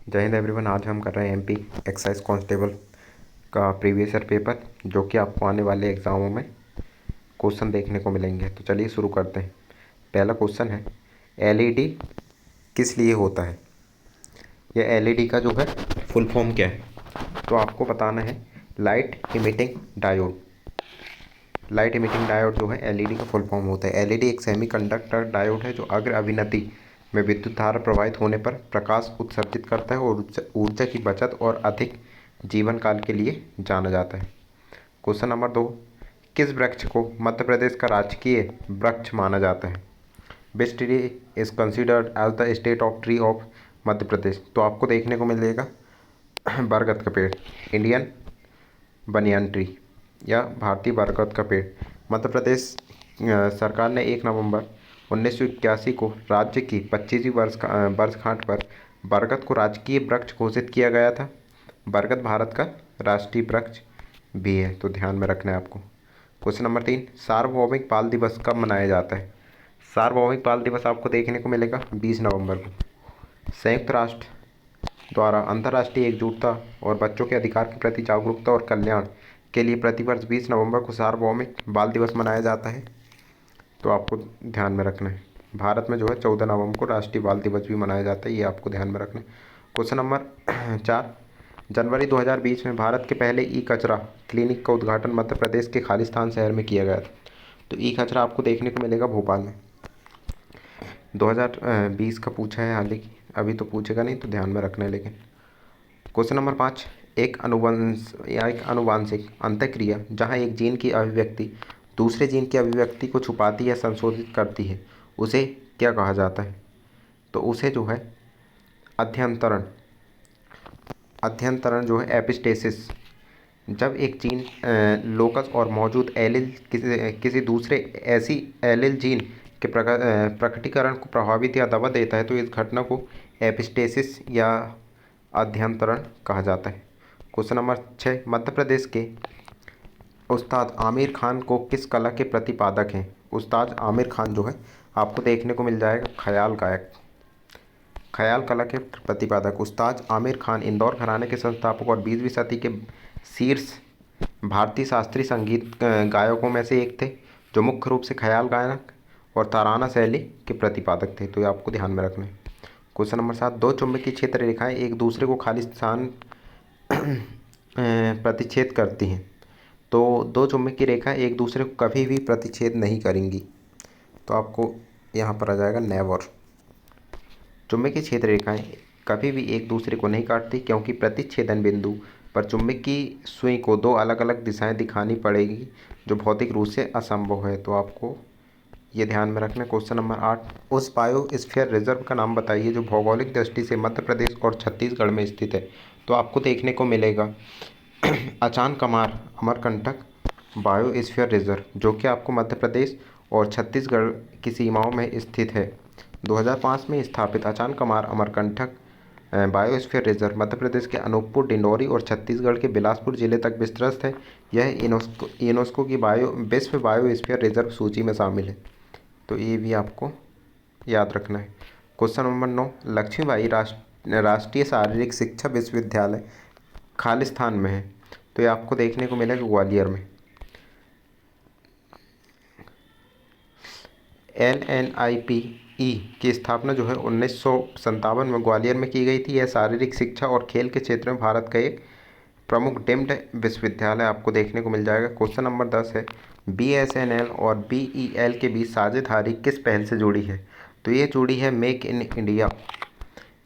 जय हिंद एवरीवन। आज हम कर रहे हैं एमपी एक्साइज कांस्टेबल का प्रीवियस ईयर पेपर, जो कि आपको आने वाले एग्ज़ामों में क्वेश्चन देखने को मिलेंगे। तो चलिए शुरू करते हैं। पहला क्वेश्चन है, एलईडी किस लिए होता है? यह एलईडी का जो है फुल फॉर्म क्या है? तो आपको बताना है light emitting diode. Light emitting diode जो है एलईडी का फुल फॉर्म होता है। एलईडी एक सेमीकंडक्टर डायोड है जो अग्र अभिनति में विद्युत धारा प्रवाहित होने पर प्रकाश उत्सर्जित करता है और ऊर्जा की बचत और अधिक जीवन काल के लिए जाना जाता है। क्वेश्चन नंबर 2, किस वृक्ष को मध्य प्रदेश का राजकीय वृक्ष माना जाता है? Which tree is considered as the state of tree of Madhya Pradesh? तो आपको देखने को मिलेगा बरगद का पेड़, इंडियन बनियान ट्री या भारतीय बरगद का पेड़। मध्य प्रदेश सरकार ने 1 नवंबर 1981 को राज्य की 25वीं वर्षगांठ पर बरगद को राजकीय वृक्ष घोषित किया गया था। बरगद भारत का राष्ट्रीय वृक्ष भी है, तो ध्यान में रखना है आपको। क्वेश्चन नंबर 3, सार्वभौमिक बाल दिवस कब मनाया जाता है? सार्वभौमिक बाल दिवस आपको देखने को मिलेगा 20 नवंबर को। संयुक्त राष्ट्र द्वारा अंतर्राष्ट्रीय एकजुटता और बच्चों के अधिकार के प्रति जागरूकता और कल्याण के लिए प्रतिवर्ष 20 नवंबर को सार्वभौमिक बाल दिवस मनाया जाता है, तो आपको ध्यान में रखना है। भारत में जो है 14 नवंबर को राष्ट्रीय बाल दिवस भी मनाया जाता है, ये आपको ध्यान में रखना है। क्वेश्चन नंबर 4, जनवरी 2020 में भारत के पहले ई कचरा क्लिनिक का उद्घाटन मध्य प्रदेश के खालिस्तान शहर में किया गया था। तो ई कचरा आपको देखने को मिलेगा भोपाल में। 2020 का पूछा है, हालांकि अभी तो पूछेगा नहीं, तो ध्यान में रखना है। लेकिन क्वेश्चन नंबर 5, एक अनुवांशिक अंतःक्रिया जहाँ एक जीन की अभिव्यक्ति दूसरे जीन की अभिव्यक्ति को छुपाती या संशोधित करती है, उसे क्या कहा जाता है? तो उसे जो है अध्यंतरण जो है एपिस्टेसिस। जब एक जीन लोकस और मौजूद एलिल किसी दूसरे ऐसी एलिल जीन के प्रकटीकरण को प्रभावित या दबा देता है, तो इस घटना को एपिस्टेसिस या अध्यंतरण कहा जाता है। क्वेश्चन नंबर 6, मध्य प्रदेश के उस्ताद आमिर खान को किस कला के प्रतिपादक हैं? उस्ताद आमिर खान जो है आपको देखने को मिल जाएगा ख्याल गायक, ख्याल कला के प्रतिपादक। उस्ताद आमिर खान इंदौर घराने के संस्थापक और 20वीं सदी के शीर्ष भारतीय शास्त्रीय संगीत गायकों में से एक थे, जो मुख्य रूप से ख्याल गायन और तराना शैली के प्रतिपादक थे, तो ये आपको ध्यान में रखना है। क्वेश्चन नंबर 7, दो चुंबकीय क्षेत्र रेखाएं एक दूसरे को खाली स्थान प्रतिच्छेद करती हैं, तो दो चुंबकीय रेखाएं एक दूसरे को कभी भी प्रतिच्छेद नहीं करेंगी, तो आपको यहाँ पर आ जाएगा नेवर। चुंबकीय क्षेत्र रेखाएं कभी भी एक दूसरे को नहीं काटती, क्योंकि प्रतिच्छेदन बिंदु पर चुंबकीय सुई को दो अलग अलग दिशाएं दिखानी पड़ेगी, जो भौतिक रूप से असंभव है, तो आपको ये ध्यान में रखना। क्वेश्चन नंबर 8, उस बायोस्फीयर रिजर्व का नाम बताइए जो भौगोलिक दृष्टि से मध्य प्रदेश और छत्तीसगढ़ में स्थित है। तो आपको देखने को मिलेगा अचान कमार अमरकंटक बायोस्फीयर रिजर्व, जो कि आपको मध्य प्रदेश और छत्तीसगढ़ की सीमाओं में स्थित है। 2005 में स्थापित अचान कमार अमरकंटक बायोस्फीयर रिजर्व मध्य प्रदेश के अनूपपुर, डिंडौरी और छत्तीसगढ़ के बिलासपुर जिले तक विस्तृत है। यह यूनेस्को की विश्व बायोस्फीयर रिजर्व सूची में शामिल है, तो ये भी आपको याद रखना है। क्वेश्चन नंबर 9, लक्ष्मीबाई राष्ट्रीय शारीरिक शिक्षा विश्वविद्यालय खालिस्तान में है, तो ये आपको देखने को मिलेगा ग्वालियर में। LNIPE की स्थापना जो है 1957 में ग्वालियर में की गई थी। यह शारीरिक शिक्षा और खेल के क्षेत्र में भारत का एक प्रमुख डीम्ड विश्वविद्यालय आपको देखने को मिल जाएगा। क्वेश्चन नंबर 10 है, BSNL और BEL के बीच साझेदारी किस पहल से जुड़ी है? तो ये जुड़ी है make in India.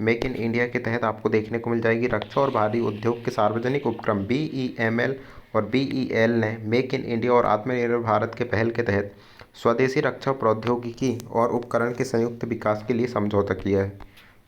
Make in India के तहत आपको देखने को मिल जाएगी। रक्षा और भारी उद्योग के सार्वजनिक उपक्रम BEML और BEL ने मेक इन इंडिया और आत्मनिर्भर भारत के पहल के तहत स्वदेशी रक्षा प्रौद्योगिकी और उपकरण के संयुक्त विकास के लिए समझौता किया है।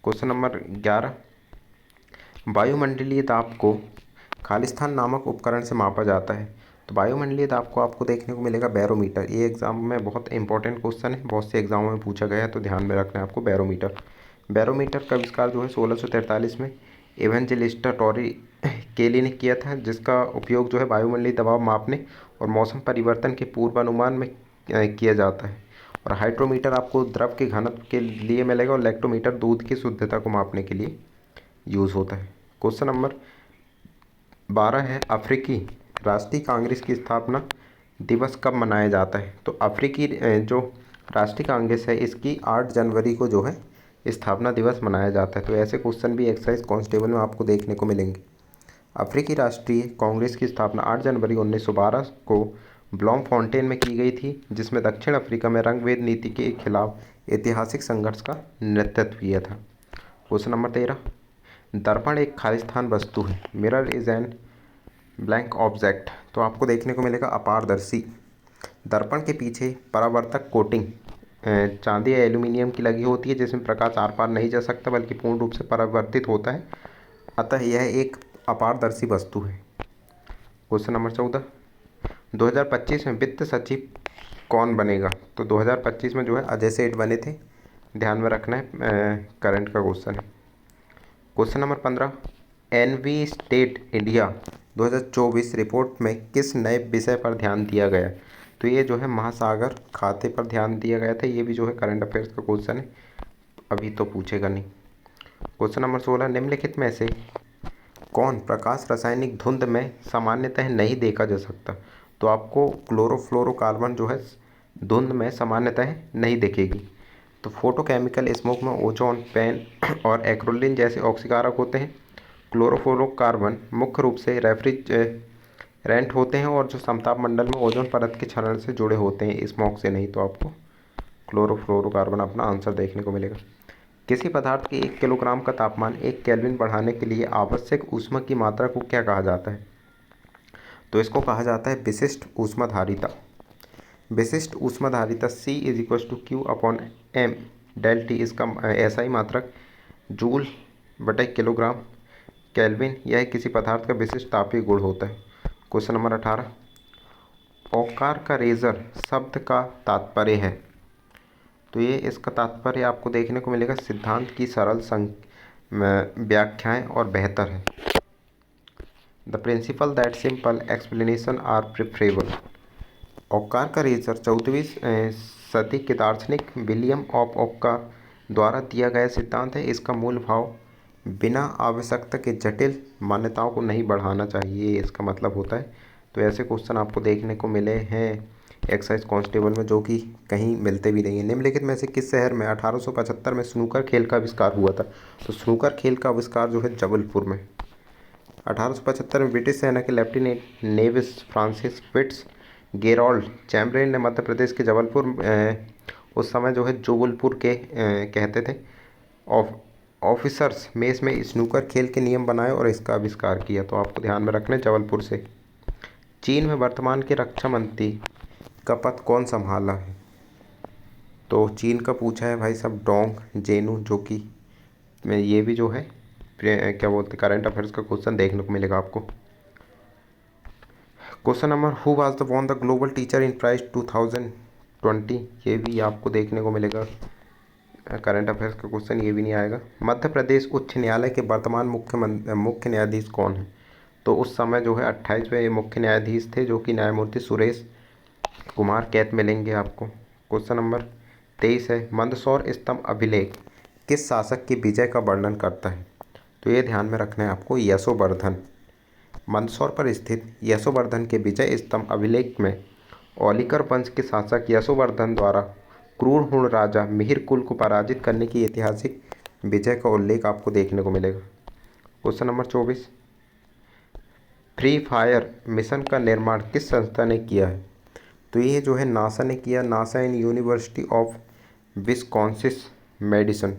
क्वेश्चन नंबर 11, वायुमंडलीय दाब को खालिस्तान नामक उपकरण से मापा जाता है। तो वायुमंडलीय दाब को आपको देखने को मिलेगा बैरोमीटर। ये एग्जाम में बहुत इंपॉर्टेंट क्वेश्चन है, बहुत से एग्जामों में पूछा गया है, तो ध्यान में रखना है आपको बैरोमीटर। बैरोमीटर का आविष्कार जो है 1643 में इवेंजेलिस्टा टोरी केली ने किया था, जिसका उपयोग जो है वायुमंडलीय दबाव मापने और मौसम परिवर्तन के पूर्वानुमान में किया जाता है। और हाइड्रोमीटर आपको द्रव के घनत्व के लिए मिलेगा, और लैक्टोमीटर दूध की शुद्धता को मापने के लिए यूज़ होता है। क्वेश्चन नंबर 12 है, अफ्रीकी राष्ट्रीय कांग्रेस की स्थापना दिवस कब मनाया जाता है? तो अफ्रीकी जो राष्ट्रीय कांग्रेस है इसकी 8 जनवरी को जो है स्थापना दिवस मनाया जाता है। तो ऐसे क्वेश्चन भी एक्साइज कांस्टेबल में आपको देखने को मिलेंगे। अफ्रीकी राष्ट्रीय कांग्रेस की स्थापना 8 जनवरी 1912 को ब्लॉमफॉन्टेन में की गई थी, जिसमें दक्षिण अफ्रीका में रंगभेद नीति के खिलाफ ऐतिहासिक संघर्ष का नेतृत्व किया था। क्वेश्चन नंबर 13, दर्पण एक खालिस्तान वस्तु है। Mirror is an blank object. तो आपको देखने को मिलेगा अपारदर्शी। दर्पण के पीछे परावर्तक कोटिंग चांदी या एल्यूमिनियम की लगी होती है, जिसमें प्रकाश आर पार नहीं जा सकता बल्कि पूर्ण रूप से परावर्तित होता है, अतः यह एक अपारदर्शी वस्तु है। क्वेश्चन नंबर 14, 2025 में वित्त सचिव कौन बनेगा? तो 2025 में जो है अजय सेठ बने थे, ध्यान में रखना है, करंट का क्वेश्चन है। Question number 15, EnviStats India 2024 report में किस नए विषय पर ध्यान दिया गया? तो ये जो है महासागर खाते पर ध्यान दिया गया था। ये भी जो है करंट अफेयर्स का क्वेश्चन है, अभी तो पूछेगा नहीं। क्वेश्चन नंबर 16, निम्नलिखित में से कौन प्रकाश रासायनिक धुंध में सामान्यतः नहीं देखा जा सकता? तो आपको क्लोरोफ्लोरोकार्बन जो है धुंध में सामान्यतः नहीं दिखेगी। तो फोटोकेमिकल स्मोक में ओजोन, पेन और एक्रोलिन जैसे ऑक्सीकारक होते हैं। क्लोरोफ्लोरोकार्बन मुख्य रूप से रेफ्रिजरेंट होते हैं और जो समताप मंडल में ओजोन परत के क्षरण से जुड़े होते हैं, स्मोक से नहीं। तो आपको क्लोरोफ्लोरोकार्बन अपना आंसर देखने को मिलेगा। किसी पदार्थ के 1 किलोग्राम का तापमान 1 केल्विन बढ़ाने के लिए आवश्यक ऊष्मा की मात्रा को क्या कहा जाता है? तो इसको कहा जाता है विशिष्ट ऊष्माधारिता। विशिष्ट ऊष्माधारिता C is equal to Q upon M del T. इसका ऐसा ही मात्रक जूल बटे किलोग्राम केल्विन। यह किसी पदार्थ का विशिष्ट तापीय गुण होता है। क्वेश्चन नंबर 18, औकार का रेजर शब्द का तात्पर्य है? तो ये इसका तात्पर्य आपको देखने को मिलेगा सिद्धांत की सरल व्याख्याएं और बेहतर है। The principle that simple explanation are preferable. Occam का रेजर 14वीं सदी के दार्शनिक विलियम ऑफ औकार द्वारा दिया गया सिद्धांत है। इसका मूल भाव बिना आवश्यकता के जटिल मान्यताओं को नहीं बढ़ाना चाहिए, इसका मतलब होता है। तो ऐसे क्वेश्चन आपको देखने को मिले हैं एक्साइज कांस्टेबल में, जो कि कहीं मिलते भी नहीं हैं। निम्नलिखित में से किस शहर में 1875 में स्नूकर खेल का आविष्कार हुआ था? तो स्नूकर खेल का आविष्कार जो है जबलपुर में 1875 में ब्रिटिश सेना के lieutenant नेविस Francis fits Gerald Chamberlain ने मध्य प्रदेश के जबलपुर उस समय जो है जोबलपुर के कहते थे ऑफिसर्स मेस में स्नूकर खेल के नियम बनाए और इसका आविष्कार किया। तो आपको ध्यान में रखना है जबलपुर से। चीन में वर्तमान के रक्षा मंत्री का पद कौन संभाला है? तो चीन का पूछा है भाई साहब डोंग जेनू, जो कि ये भी जो है क्या बोलते करंट अफेयर्स का क्वेश्चन देखने को मिलेगा आपको। Question number, who was the won the global teacher in prize 2020? ये भी आपको देखने को मिलेगा करंट अफेयर्स का क्वेश्चन, ये भी नहीं आएगा। मध्य प्रदेश उच्च न्यायालय के वर्तमान मुख्य न्यायाधीश कौन है? तो उस समय जो है 28वें मुख्य न्यायाधीश थे, जो कि न्यायमूर्ति सुरेश कुमार कैत मिलेंगे आपको। क्वेश्चन नंबर 23 है, मंदसौर स्तंभ अभिलेख किस शासक की विजय का वर्णन करता है? तो ये ध्यान में रखना है आपको, यशोवर्धन। मंदसौर पर स्थित यशोवर्धन के विजय स्तंभ अभिलेख में औलिकर वंश के शासक यशोवर्धन द्वारा क्रूर हुण राजा मिहिर कुल को पराजित करने की ऐतिहासिक विजय का उल्लेख आपको देखने को मिलेगा। Question number 24, free fire mission का निर्माण किस संस्था ने किया है? तो ये जो है नासा ने किया, NASA and university of Wisconsin medicine.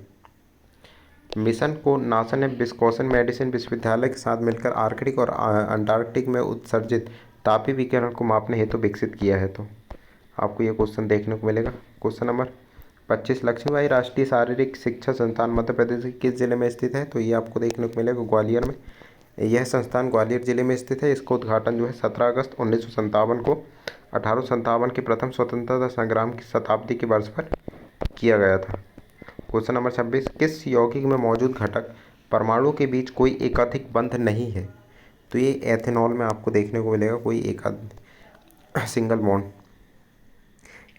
Mission को नासा ने विस्कॉन्सिन मेडिसिन विश्वविद्यालय के साथ मिलकर आर्कटिक और अंटार्कटिक में उत्सर्जित तापीय विकिरण को मापने हेतु विकसित किया है। तो आपको ये क्वेश्चन देखने को मिलेगा। क्वेश्चन नंबर 25, लक्ष्मीबाई राष्ट्रीय शारीरिक शिक्षा संस्थान मध्य प्रदेश के किस जिले में स्थित है? तो ये आपको देखने को मिलेगा ग्वालियर में। यह संस्थान ग्वालियर जिले में स्थित है। इसका उद्घाटन जो है 17 अगस्त 1957 को 1857 के प्रथम स्वतंत्रता संग्राम की शताब्दी के वर्ष पर किया गया था। क्वेश्चन नंबर 26, किस यौगिक में मौजूद घटक परमाणु के बीच कोई एकाधिक बंध नहीं है? तो ये एथेनॉल में आपको देखने को मिलेगा कोई एक सिंगल बॉन्ड।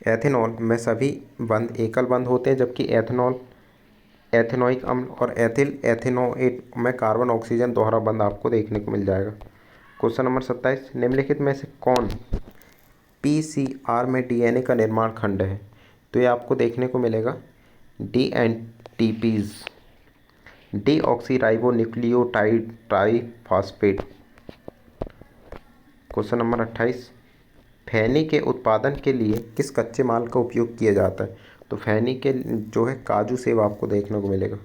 एथेनॉल में सभी बंध एकल बंध होते हैं, जबकि एथेनॉल एथेनोइक अम्ल और एथिल एथेनोएट में कार्बन ऑक्सीजन दोहरा बंध आपको देखने को मिल जाएगा। क्वेश्चन नंबर 27, निम्नलिखित में से कौन पीसीआर में डीएनए का निर्माण खंड है? तो ये आपको देखने को मिलेगा dNTPs, deoxyribo nucleotide triphosphate. Question number 28, खैनी के उत्पादन के लिए किस कच्चे माल का उपयोग किया जाता है? तो खैनी के जो है काजू सेब आपको देखने को मिलेगा।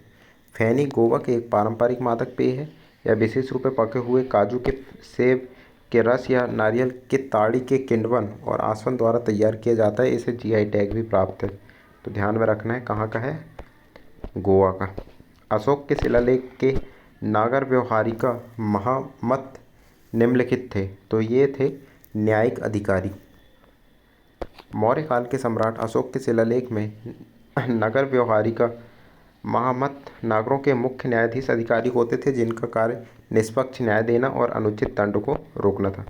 खैनी गोवा के एक पारंपरिक मादक पेय है। यह विशेष रूप से पके हुए काजू के सेब के रस या नारियल के ताड़ी के किण्वन और आसवन द्वारा तैयार किया जाता है। इसे जीआई टैग भी प्राप्त है। तो ध्यान में रखना है, कहाँ का है? गोवा का। अशोक के शिलालेख के नागर व्यवहारिका महामत निम्नलिखित थे। तो ये थे न्यायिक अधिकारी। मौर्य काल के सम्राट अशोक के शिलालेख में नगर व्यवहारिका महामत नागरों के मुख्य न्यायाधीश अधिकारी होते थे, जिनका कार्य निष्पक्ष न्याय देना और अनुचित दंड को रोकना था।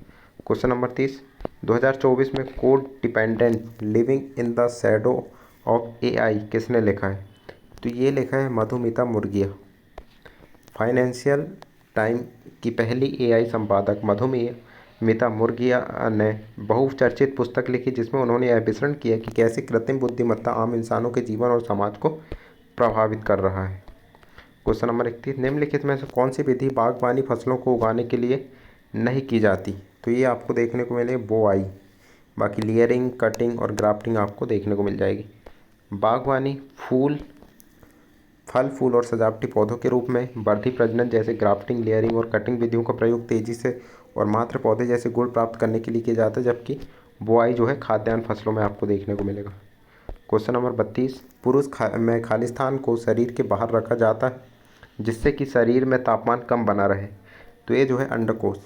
क्वेश्चन नंबर 30, 2024 में code dependent living in the shadow of AI किसने लिखा है? तो ये लिखा है मधुमिता मुर्गिया। फाइनेंशियल टाइम की पहली एआई संपादक मधुमिता मुर्गिया ने बहुचर्चित पुस्तक लिखी, जिसमें उन्होंने यह विश्लेषण किया कि कैसे कृत्रिम बुद्धिमत्ता आम इंसानों के जीवन और समाज को प्रभावित कर रहा है। क्वेश्चन नंबर 31, निम्नलिखित में से कौन सी विधि बागवानी फसलों को उगाने के लिए नहीं की जाती? तो ये आपको देखने को मिले बोआई। बाकी लेयरिंग, कटिंग और ग्राफ्टिंग आपको देखने को मिल जाएगी। बागवानी फल फूल और सजावटी पौधों के रूप में वर्धी प्रजनन जैसे ग्राफ्टिंग, लेयरिंग और कटिंग विधियों का प्रयोग तेजी से और मात्र पौधे जैसे गुण प्राप्त करने के लिए किया जाता है, जबकि बुआई जो है खाद्यान्न फसलों में आपको देखने को मिलेगा। क्वेश्चन नंबर 32, पुरुष में खालिस्तान को शरीर के बाहर रखा जाता है जिससे कि शरीर में तापमान कम बना रहे। तो ये जो है अंडकोश।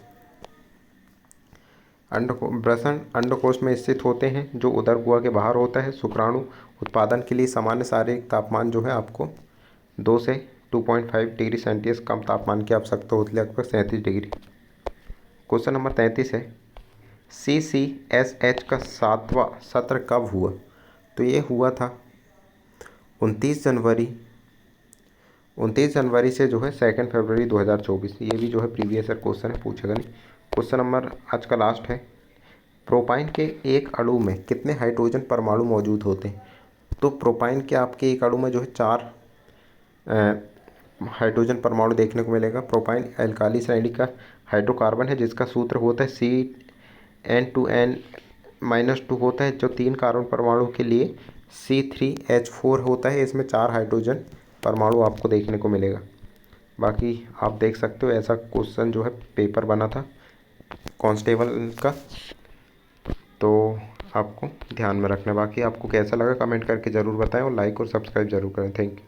वृषण अंडकोश में स्थित होते हैं, जो उदर गुहा के बाहर होता है। शुक्राणु उत्पादन के लिए सामान्य शारीरिक तापमान जो है आपको 2 से 2.5 डिग्री सेल्सियस कम तापमान की आवश्यकता होती है, लगभग 37 डिग्री। क्वेश्चन नंबर 33 है, CCSH का 7वां सत्र कब हुआ? तो ये हुआ था 29 जनवरी से जो है 2 फरवरी 2024। ये भी जो है प्रीवियस ईयर क्वेश्चन है, पूछेगा नहीं। क्वेश्चन नंबर आज का लास्ट है, प्रोपाइन के एक अणु में कितने हाइड्रोजन परमाणु मौजूद होते हैं? तो प्रोपाइन के आपके एक अणु में जो है 4 हाइड्रोजन परमाणु देखने को मिलेगा। प्रोपाइन एल्काली श्रेणी का हाइड्रोकार्बन है, जिसका सूत्र होता है CN2N-2 होता है, जो 3 कार्बन परमाणु के लिए C3H4 होता है। इसमें 4 हाइड्रोजन परमाणु आपको देखने को मिलेगा। बाकी आप देख सकते हो, ऐसा क्वेश्चन जो है पेपर बना था कांस्टेबल का, तो आपको ध्यान में रखना। बाकी आपको कैसा लगा कमेंट करके ज़रूर बताएं और लाइक और सब्सक्राइब जरूर करें। Thank you.